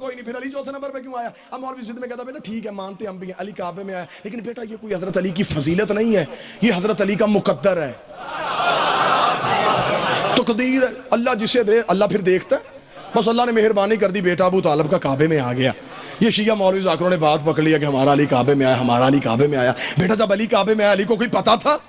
कोई नहीं, फिर अली चौथे नंबर पे क्यों आया? अब मौलवी जिद में कहता बेटा ठीक है मानते हम भी हैं, अली काबे में आया, लेकिन बेटा ये कोई हजरत अली की फजीलत नहीं है, ये हजरत अली का मुकद्दर है, तकदीर है, अल्लाह जिसे दे अल्लाह फिर देखता है। बस अल्लाह ने मेहरबानी कर दी, बेटा अबू तालिब का काबे में आ गया। ये शिया मौलवी जाकिरों ने बात पकड़ लिया कि हमारा अली काबे में आया, हमारा अली काबे में आया। बेटा जब अली काबे में आया अली को कोई पता था?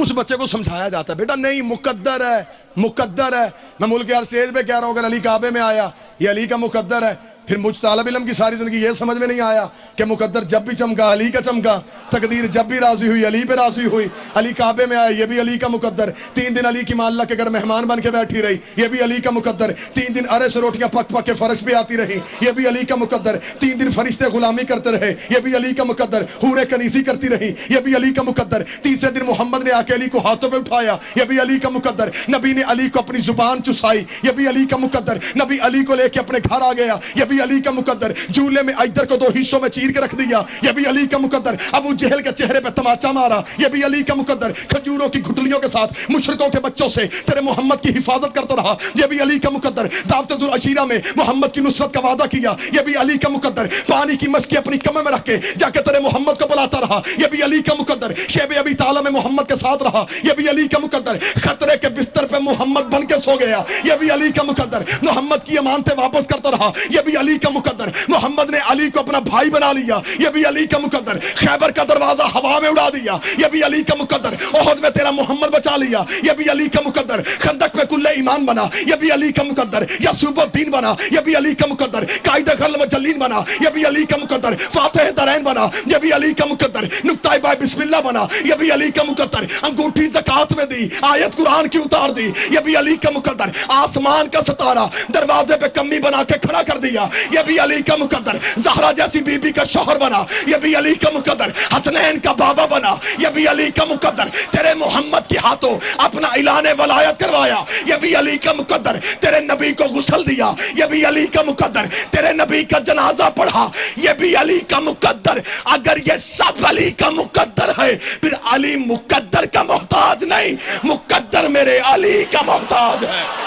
उस बच्चे को समझाया जाता है बेटा नहीं मुकद्दर है, मुकद्दर है। मैं मुल्क यार स्टेज पे कह रहा हूं अगर अली काबे में आया ये अली का मुकद्दर है, फिर मुझ तालिब इल्म की सारी जिंदगी ये समझ में नहीं आया कि मुकद्दर जब भी चमका अली का चमका, तकदीर जब भी राजी हुई अली पे राजी हुई, अली काबे में आया ये भी अली का मुकद्दर। 3 दिन अली की मां अल्लाह के घर मेहमान बन के बैठी रही, ये भी अली का मुकद्दर। 3 दिन अरे से रोटियां पक पक के फर्श पे आती रही, ये भी अली का मुकद्दर। 3 दिन फरिश्ते गुलामी करते रहे, ये भी अली का मुकद्दर। हूरे कनीसी करती रही, ये भी अली का मुकद्दर। तीसरे दिन मोहम्मद ने आके अली को हाथों पे उठाया, ये भी अली का मुकद्दर। नबी ने अली को अपनी जुबान चुसाई, ये भी अली का मुकद्दर। नबी अली को लेके अपने घर आ गया, ये भी अली का मुकद्दर। जूले में इधर को 2 हिस्सों में चीर के रख दिया, यह भी अली का मुकद्दर। अबू जहल के चेहरे पे तमाचा मारा, यह भी अली का मुकद्दर। खजूरों की घुटलियों के साथ मुशरिकों के बच्चों से तेरे मोहम्मद की हिफाजत करता रहा, यह भी अली का मुकद्दर। दावतुल अशीरा में मोहम्मद की नुसरत का वादा किया, यह भी अली का मुकद्दर। पानी की मस्की अपनी कमर में रख के जाके तेरे मोहम्मद को बुलाता रहा, यह भी अली का मुकद्दर। शेब अबी ताला में मोहम्मद के साथ रहा, यह भी अली का मुकद्दर। खतरे के बिस्तर पे मोहम्मद बन के सो गया, यह भी अली का मुकद्दर। मोहम्मद की अमानतें वापस करता रहा, यह भी अली का मुकद्दर। मोहम्मद ने अली को अपना भाई बना लिया, यह भी अली का मुकद्दर। खैबर का दरवाजा हवा में उड़ा दिया, यह भी अली का मुकद्दर। ओहद में तेरा मोहम्मद बचा लिया, यह भी अली का मुकद्दर। खंदक में कुल्ले ईमान बना, यह भी अली का मुकद्दर। यसूबुद्दीन बना, यह भी अली का मुकद्दर। कायदे खल मुजल्लीन बना, यह भी अली का मुकद्दर। फातिह दरैन बना, यह भी अली का मुकद्दर। नुक्ता बाय बिस्मिल्लाह बना, यह भी अली का मुकद्दर। अंगूठी ज़कात में दी, आयत कुरान की उतार दी, यह भी अली का मुकद्दर। आसमान का सितारा दरवाजे पे कमी बना के खड़ा कर दिया, यह भी अली का मुकद्दर। ज़हरा जैसी बीबी का शौहर बना, यह भी अली का मुकद्दर। हसनैन का बाबा बना, यह भी अली का मुकद्दर। तेरे मोहम्मद के हाथों अपना इलाने वलायत करवाया, यह भी अली का मुकद्दर। तेरे नबी को गुस्ल दिया, यह भी अली का मुकद्दर। तेरे नबी का जनाजा पढ़ा, यह भी अली का मुकद्दर। अगर ये सब अली का मुकद्दर है फिर अली मुकद्दर का मोहताज नहीं, मुकद्दर मेरे अली का मोहताज है।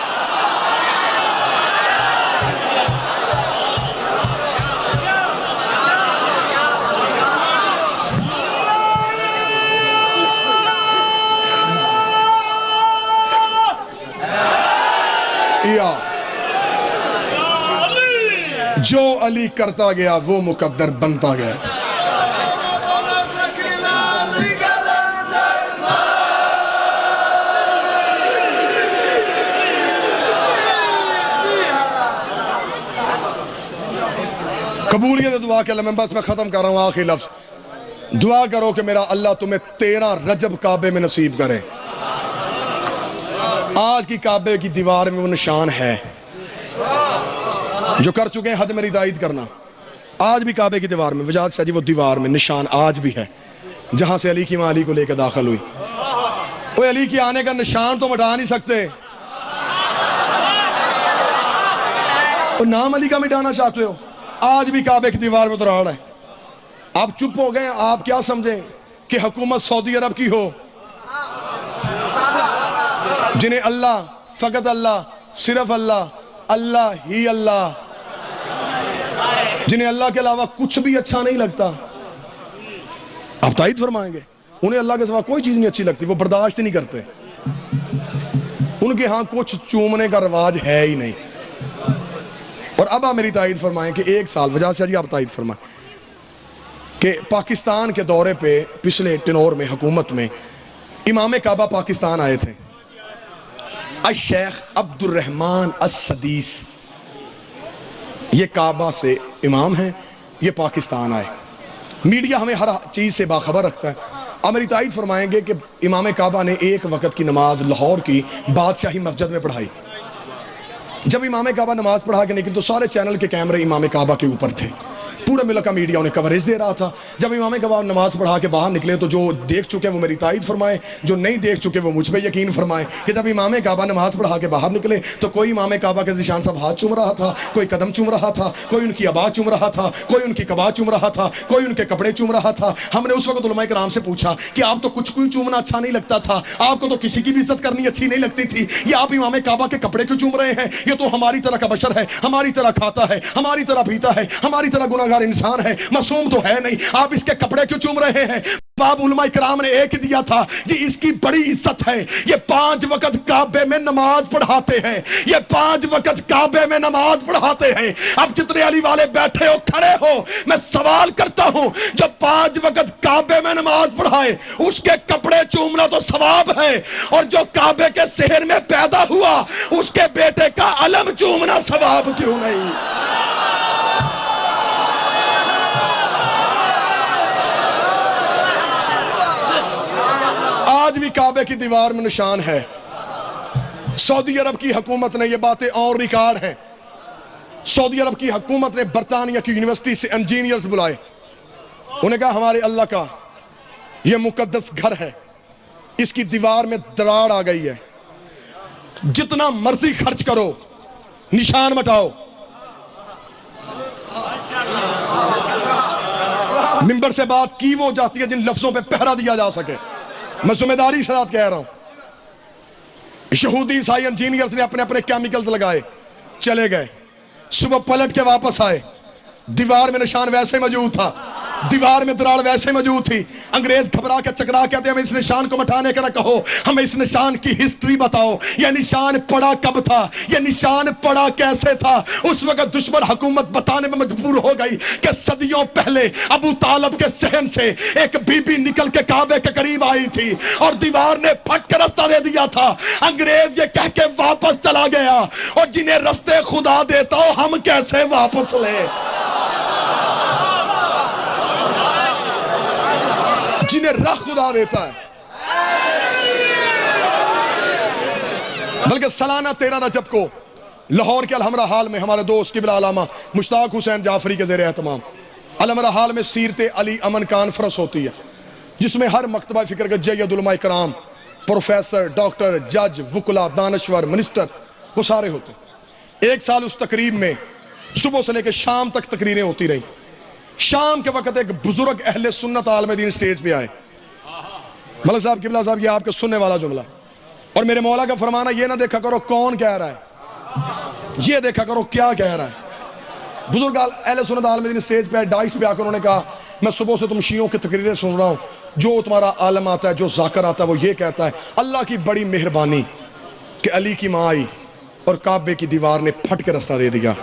जो अली करता गया वो मुकद्दर बनता गया। कबूलियत दुआ के लिए मैं बस मैं खत्म कर रहा हूं, आखिरी लफ्ज दुआ करो कि मेरा अल्लाह तुम्हें 13 रजब काबे में नसीब करे। आज की काबे की दीवार में वो निशान है, जो कर चुके हैं हज मेरी तायद करना। आज भी काबे की दीवार में वजाद शाह जी वो दीवार में निशान आज भी है, जहां से अली की मां अली को लेकर दाखिल हुई। वो अली के आने का निशान तो मिटा नहीं सकते, वो नाम अली का मिटाना चाहते हो। आज भी काबे की दीवार में दरार है। आप चुप हो गए, आप क्या समझें कि हुकूमत सऊदी अरब की हो, जिन्हें अल्लाह फकत अल्लाह सिर्फ अल्लाह अल्लाह ही अल्लाह, जिन्हें अल्लाह के अलावा कुछ भी अच्छा नहीं लगता। आप तायद फरमाएंगे उन्हें अल्लाह के सिवा कोई चीज नहीं अच्छी लगती, वो बर्दाश्त ही नहीं करते। उनके यहां कुछ चूमने का रिवाज है ही नहीं। और अब आप मेरी तायद फरमाएं कि 1 साल वजाद शाह जी आप तायद फरमाएं कि पाकिस्तान के दौरे पे पिछले टेनोर में हुकूमत में इमाम काबा पाकिस्तान आए थे। शेख अब्दुर्रहमान अस-सदीस ये काबा से इमाम हैं, ये पाकिस्तान आए। मीडिया हमें हर चीज़ से बाखबर रखता है। आप मेरी तायद फरमाएंगे कि इमाम काबा ने 1 वक्त की नमाज लाहौर की बादशाही मस्जिद में पढ़ाई। जब इमाम काबा नमाज पढ़ा के निकले तो सारे चैनल के कैमरे इमाम काबा के ऊपर थे। पूरे मुल्क का मीडिया उन्हें कवरेज दे रहा था। जब इमाम काबा नमाज पढ़ा के बाहर निकले तो जो देख चुके वो मेरी तायद फरमाए, जो नहीं देख चुके वो मुझ पर यकीन फरमाए कि जब इमाम काबा नमाज पढ़ा के बाहर निकले तो कोई इमाम काबा के ज़ीशान साहब हाथ चूम रहा था, कोई कदम चूम रहा था, कोई उनकी आवाज़ चूम रहा था, कोई उनकी कबाब चूम रहा था, कोई उनके कपड़े चूम रहा था। हमने उस वक्त उलमा किराम से पूछा कि आप तो कुछ कोई चूमना अच्छा नहीं लगता था, आपको तो किसी की भी इज्जत करनी अच्छी नहीं लगती थी, ये आप इमाम काबा के कपड़े क्यों चूम रहे हैं? ये तो हमारी तरह का बशर है, हमारी तरह खाता है, हमारी तरह पीता है, हमारी तरह गुनाहगार इंसान है, मासूम तो है नहीं, आप इसके कपड़े क्यों चूम रहे हैं? बाब उलमा इकराम ने एक दिया था जी, इसकी बड़ी इज्जत है, ये 5 वक्त काबे में नमाज पढ़ाते हैं, ये 5 वक्त काबे में नमाज पढ़ाते हैं। अब जितने अली वाले बैठे हो खड़े हो, मैं सवाल करता हूं, जो 5 वक्त काबे में नमाज पढ़ाए उसके कपड़े चूमना तो सवाब है, और जो काबे के शहर में पैदा हुआ उसके बेटे का अलम चूमना सवाब क्यों नहीं? आज भी काबे की दीवार में निशान है। सऊदी अरब की हुकूमत ने, ये बातें और रिकॉर्ड हैं, सऊदी अरब की हुकूमत ने बरतानिया की यूनिवर्सिटी से इंजीनियर्स बुलाए, उन्हें कहा हमारे अल्लाह का यह मुकद्दस घर है, इसकी दीवार में दरार आ गई है, जितना मर्जी खर्च करो निशान मटाओ। मिंबर से बात की वो जाती है जिन लफ्जों पे पहरा दिया जा सके। मैं जिम्मेदारी से कह रहा हूं, यहूदी ईसाई इंजीनियर्स ने अपने अपने केमिकल्स लगाए, चले गए, सुबह पलट के वापस आए, दीवार में निशान वैसे मौजूद था, दीवार में दरार वैसे मौजूद थी। अंग्रेज घबरा के चकरा कहते हमें इस निशान को मटाने का ना कहो, हमें इस निशान की हिस्ट्री बताओ, यह निशान पड़ा कब था, यह निशान पड़ा कैसे था। उस वक्त दुश्मन हुकूमत बताने में मजबूर हो गई कि सदियों पहले अबू तालब के सहन से एक बीबी निकल के काबे के करीब आई थी और दीवार ने फट के रास्ता दे दिया था। अंग्रेज ये कह के वापस चला गया, और जिन्हें रास्ते खुदा देता हो हम कैसे वापस ले? जिन्हें राह खुदा देता है। बल्कि सालाना 13 रजब को लाहौर के अलहमरा हाल में हमारे दोस्त किबला अलामा मुश्ताक हुसैन जाफरी के ज़ेरे एहतमाम अलहमरा हाल में सीरते अली अमन कॉन्फ्रेंस होती है, जिसमें हर मकतबा फिक्र के जय्यद उलमा इकराम, प्रोफेसर, डॉक्टर, जज, वकुला, दानश्वर, मिनिस्टर, वो सारे होते। एक साल उस तकरीब में सुबह से लेकर शाम तक तकरीरें होती रही। शाम के वक्त एक बुजुर्ग अहले सुन्नत आलम दीन स्टेज पे आए। मलक साहब, किबला साहब, ये आपके सुनने वाला जुमला, और मेरे मौला का फरमाना ये ना देखा करो कौन कह रहा है, ये देखा करो क्या कह रहा है। बुजुर्ग अहले सुन्नत आलम दीन स्टेज पे डाइस पे आकर उन्होंने कहा, मैं सुबह से तुम शियों की तकरीरें सुन रहा हूँ, जो तुम्हारा आलम आता है, जो जाकर आता है, वो ये कहता है अल्लाह की बड़ी मेहरबानी कि अली की माँ आई और काबे की दीवार ने फट के रास्ता दे दिया।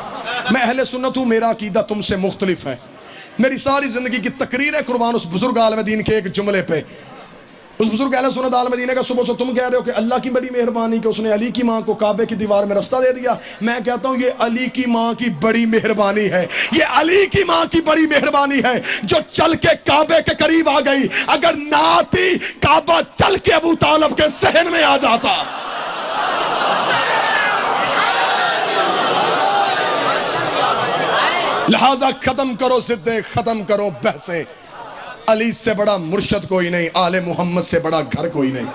मैं अहले सुन्नत हूँ, मेरा अकीदा तुमसे मुख्तलिफ है। मेरी सारी जिंदगी की तकरीर कुर्बान उस बुजुर्ग आलम दीन के एक जुमले पे। उस बुजुर्ग अहले सुन्नत आलम दीन का सुबह से तुम कह रहे हो कि अल्लाह की बड़ी मेहरबानी कि उसने अली की माँ को काबे की दीवार में रास्ता दे दिया। मैं कहता हूँ ये अली की माँ की बड़ी मेहरबानी है, ये अली की माँ की बड़ी मेहरबानी है जो चल के काबे के करीब आ गई। अगर ना आती काबा चल के अबू तालब के सहन में आ जाता। लिहाजा खत्म करो जिद्दे, खत्म करो बहसें, अली से बड़ा मुर्शद कोई नहीं, आले मोहम्मद से बड़ा घर कोई नहीं।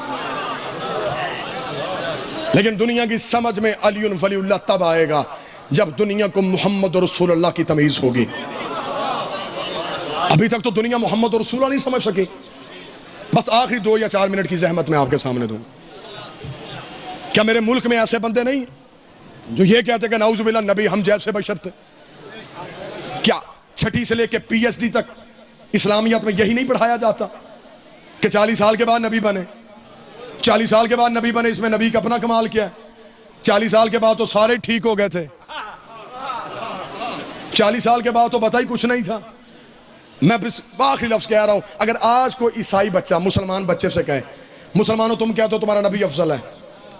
लेकिन दुनिया की समझ में अली वलीउल्लाह तब आएगा जब दुनिया को मोहम्मद और रसूलुल्लाह की तमीज होगी। अभी तक तो दुनिया मोहम्मद और रसूलुल्लाह नहीं समझ सकी। बस आखिरी 2 या 4 मिनट की जहमत मैं आपके सामने दूं। क्या मेरे मुल्क में ऐसे बंदे नहीं जो ये कहते कि नाउजुबिल्लाह नबी हम जैसे बशर थे? क्या 6ठी से लेके PhD तक इस्लामियत में यही नहीं पढ़ाया जाता कि 40 साल के बाद नबी बने? 40 साल के बाद नबी बने, इसमें नबी का अपना कमाल क्या है? 40 साल के बाद तो सारे ठीक हो गए थे, 40 साल के बाद तो बता ही कुछ नहीं था। मैं आखिरी लफ्ज कह रहा हूं, अगर आज कोई ईसाई बच्चा मुसलमान बच्चे से कहे, मुसलमानों तुम कहते हो तुम्हारा नबी अफजल है,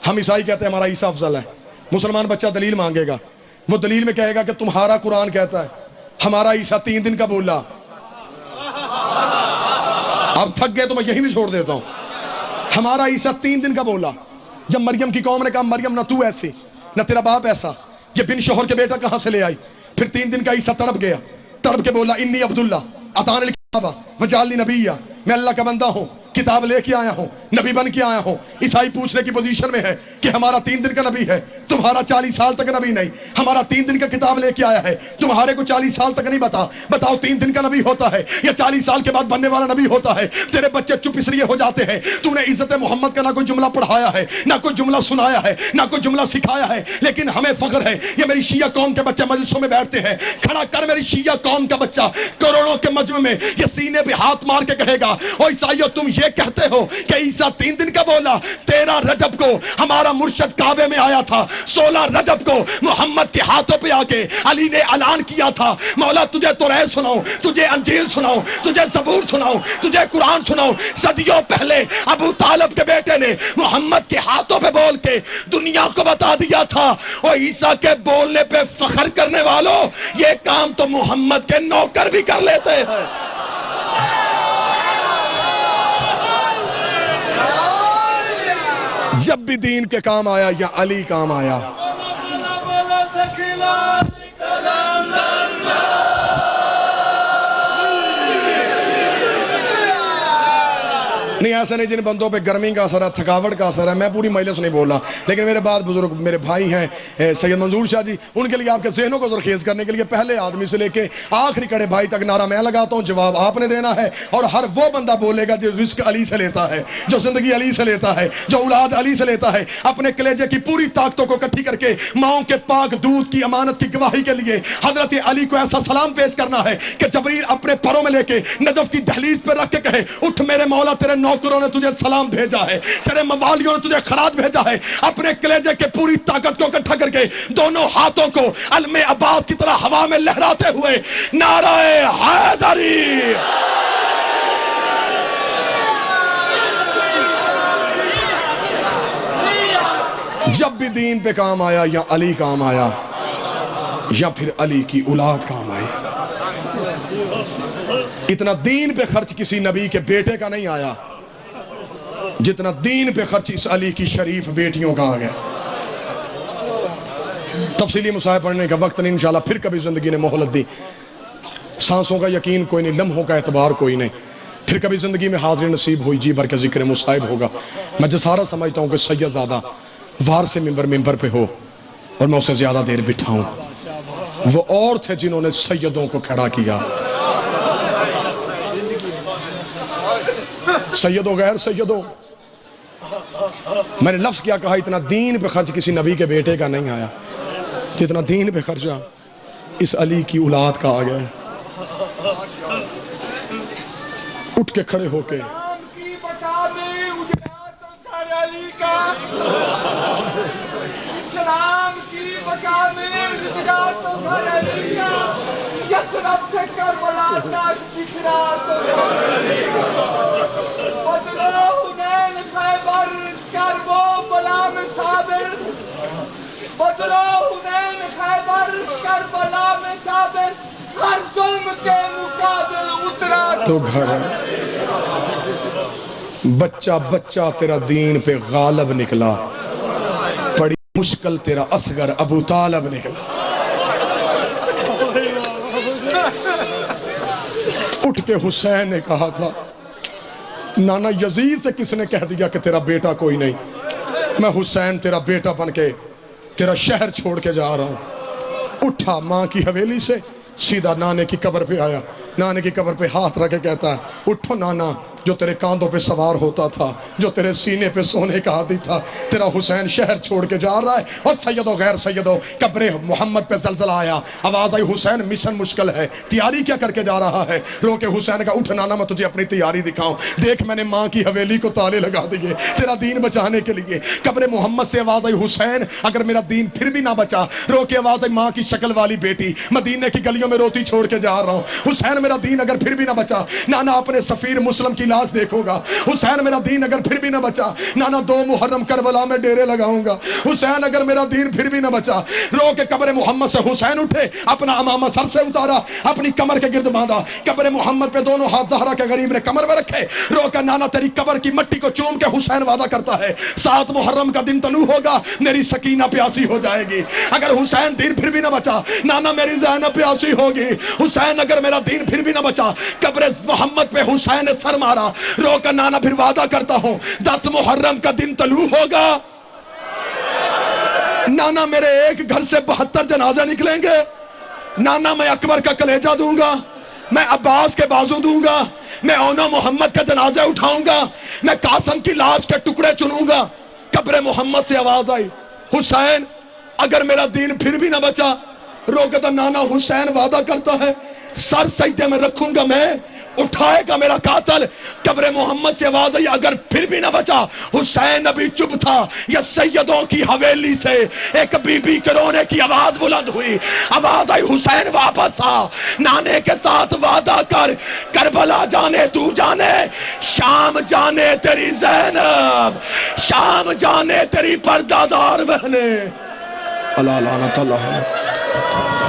हम ईसाई कहते हैं हमारा ईसा अफजल है, मुसलमान बच्चा दलील मांगेगा, वो दलील में कहेगा कि तुम्हारा कुरान कहता है हमारा ईसा 3 दिन का बोला। अब थक गए तो मैं यही भी छोड़ देता हूं। हमारा ईसा 3 दिन का बोला। जब मरियम की कौम ने कहा मरियम ना तू ऐसी ना तेरा बाप ऐसा, ये बिन शोहर के बेटा कहां से ले आई? फिर 3 दिन का ईसा तड़प गया, तड़प के बोला, इन्नी अब्दुल्ला अतान किताबा वजाली नबिया, मैं अल्लाह का बंदा हूं, किताब लेके आया हूं, नबी बन के आया हूं। ईसाई पूछने की पोजीशन में है कि हमारा 3 दिन का नबी है, तुम्हारा 40 साल तक नबी नहीं। हमारा 3 दिन का किताब लेके आया है, तुम्हारे को 40 साल तक नहीं बताओ 3 दिन का नबी होता है या 40 साल के बाद बनने वाला नबी होता है। तेरे बच्चे चुप इसलिए हो जाते हैं, तूने इज्जत मोहम्मद का ना कोई जुमला पढ़ाया है, ना कोई जुमला सुनाया है, ना कोई जुमला सिखाया है। लेकिन हमें फख्र है, ये मेरी शिया कौम के बच्चे मजलिसों में बैठते हैं। खड़ा कर मेरी शिया कौम का बच्चा करोड़ों के मजमे में ये सीने पे हाथ मार के कहेगा, ओ ईसाइयों तुम ये कहते हो कि ईसा 3 दिन का बोला। 13 रजब को हमारा मुर्शद काबे में आया था, 16 रजब को मोहम्मद के हाथों पे आके अली ने ऐलान किया था, मौला तुझे तौरात सुनाऊं, तुझे अंजील सुनाऊं, तुझे ज़बूर सुनाऊं, तुझे कुरान सुनाऊं। सदियों पहले अबू तालिब के बेटे ने मोहम्मद के हाथों पे बोल के दुनिया को बता दिया था। और ईसा के बोलने पे फख्र करने वालों, ये काम तो मोहम्मद के नौकर भी कर लेते हैं। जब भी दीन के काम आया या अली काम आया, नहीं ऐसा नहीं जिन बंदों पे गर्मी का असर है, थकावट का असर है। मैं पूरी मजलिस नहीं बोल रहा, लेकिन मेरे बाद बुजुर्ग मेरे भाई हैं सैयद मंजूर शाह जी, उनके लिए आपके जहनों को जरखेज करने के लिए पहले आदमी से लेके आखिरी कड़े भाई तक नारा मैं लगाता हूँ, जवाब आपने देना है। और हर वो बंदा बोलेगा जो रिस्क अली से लेता है, जो जिंदगी अली से लेता है, जो औलाद अली से लेता है, अपने कलेजे की पूरी ताकतों को इकट्ठी करके माओ के पाक दूध की अमानत की गवाही के लिए हजरत अली को ऐसा सलाम पेश करना है कि जबरील अपने परों में लेके नजफ की दहलीज पर रख के कहे, उठ मेरे मौला, तेरे नौकरों ने तुझे सलाम भेजा है, तेरे मवालियों ने तुझे खराज भेजा है। अपने कलेजे के पूरी ताकत को इकट्ठा करके दोनों हाथों को अलमे अब्बास की तरह हवा में लहराते हुए नाराए हैदरी। जब भी दीन पे काम आया या अली काम आया या फिर अली की औलाद काम आई, इतना दीन पे खर्च किसी नबी के बेटे का नहीं आया जितना दीन पे खर्च इस अली की शरीफ बेटियों का आ गया। तफसीली मुसाहिब पढ़ने का वक्त नहीं, इंशाल्लाह फिर कभी जिंदगी ने मोहलत दी। सांसों का यकीन कोई नहीं, लम्हों का एतबार कोई नहीं, फिर कभी जिंदगी में हाजिर नसीब हुई जी भर के जिक्र मुसाहिब होगा। मैं जसारा समझता हूँ कि सैयदजादा वार से मिंबर पे हो और मैं उसे ज्यादा देर बिठाऊं। वो और थे जिन्होंने सैयदों को खड़ा किया। सैयदों गैर सैयदों, मैंने लफ्ज क्या कहा, इतना दीन पे खर्च किसी नबी के बेटे का नहीं आया जितना दीन पे खर्चा इस अली की औलाद का आ गया। उठ के खड़े होके तो घर बच्चा बच्चा तेरा दीन पे गालब निकला, बड़ी मुश्किल तेरा असगर अबू तालिब निकला। उठ के हुसैन ने कहा था, नाना यजीद से किसने कह दिया कि तेरा बेटा कोई नहीं, मैं हुसैन तेरा बेटा बन के तेरा शहर छोड़ के जा रहा हूं। उठा माँ की हवेली से सीधा नाने की कब्र पे आया, नाने की कब्र पे हाथ रख के कहता है, उठो नाना, जो तेरे कांधों पे सवार होता था, जो तेरे सीने पे सोने का आदि था, तेरा हुसैन शहर छोड़ के जा रहा है। और सैयदों गैर सैयदों, कब्रे मोहम्मद पे जलजला आया, आवाज आई, हुसैन मिशन मुश्किल है, तैयारी क्या करके जा रहा है? रो के हुसैन का, उठ नाना मैं तुझे अपनी तैयारी दिखाऊं, देख मैंने माँ की हवेली को ताले लगा दिए तेरा दीन बचाने के लिए। कब्रे मोहम्मद से आवाज आई, हुसैन अगर मेरा दीन फिर भी ना बचा, रो के आवाज आई, माँ की शक्ल वाली बेटी मदीने की गलियों में रोती छोड़ के जा रहा हूँ, हुसैन मेरा दीन अगर फिर भी ना बचा, नाना अपने सफीर मुस्लिम की लाश देखूंगा। हुसैन मेरा दीन अगर फिर भी ना बचा, नाना 2 मुहर्रम करबला में डेरे लगाऊंगा। हुसैन अगर मेरा दीन फिर भी ना बचा, रो के कब्र मोहम्मद से हुसैन उठे, अपना अमामा सर से उतारा, अपनी कमर के गिर्द बांधा, कब्र मोहम्मद पे दोनों हाथ ज़हरा के गरीब ने कमर में रखे, रो कर नाना तेरी कब्र की मट्टी को चूम के हुसैन वादा करता है 7 मुहर्रम का दिन तलू होगा, मेरी सकीना प्यासी हो जाएगी। अगर हुसैन दीन फिर भी ना बचा, नाना मेरी ज़ैनब प्यासी होगी। हुसैन अगर मेरा दीन फिर भी ना बचा, कब्र मोहम्मद पे हुसैन ने सर मारा, रो कर नाना फिर वादा करता हूं 10 मुहर्रम का दिन तलू होगा, नाना मेरे एक घर से 72 जनाजा निकलेंगे। नाना मैं अकबर का कलेजा दूंगा, मैं अब्बास के बाजू दूंगा, मैं ओनो मोहम्मद का जनाजा उठाऊंगा, मैं कासम की लाश के टुकड़े चुनूंगा। कब्र मोहम्मद से आवाज आई, हुसैन अगर मेरा दीन फिर भी ना बचा, रोकता नाना हुसैन वादा करता है सर सजदे में रखूंगा मैं, उठाएगा मेरा कातल। कब्र मोहम्मद से आवाज आई, अगर फिर भी ना बचा, हुसैन अभी चुप था, या सैयदों की हवेली से एक बीबी के रोने की आवाज बुलंद हुई, आवाज आई हुसैन वापस आ, नाने के साथ वादा कर, करबला जाने तू जाने, शाम जाने तेरी ज़ैनब, शाम जाने तेरी पर्दादार बहने। अल्लाह लानत अल्लाह।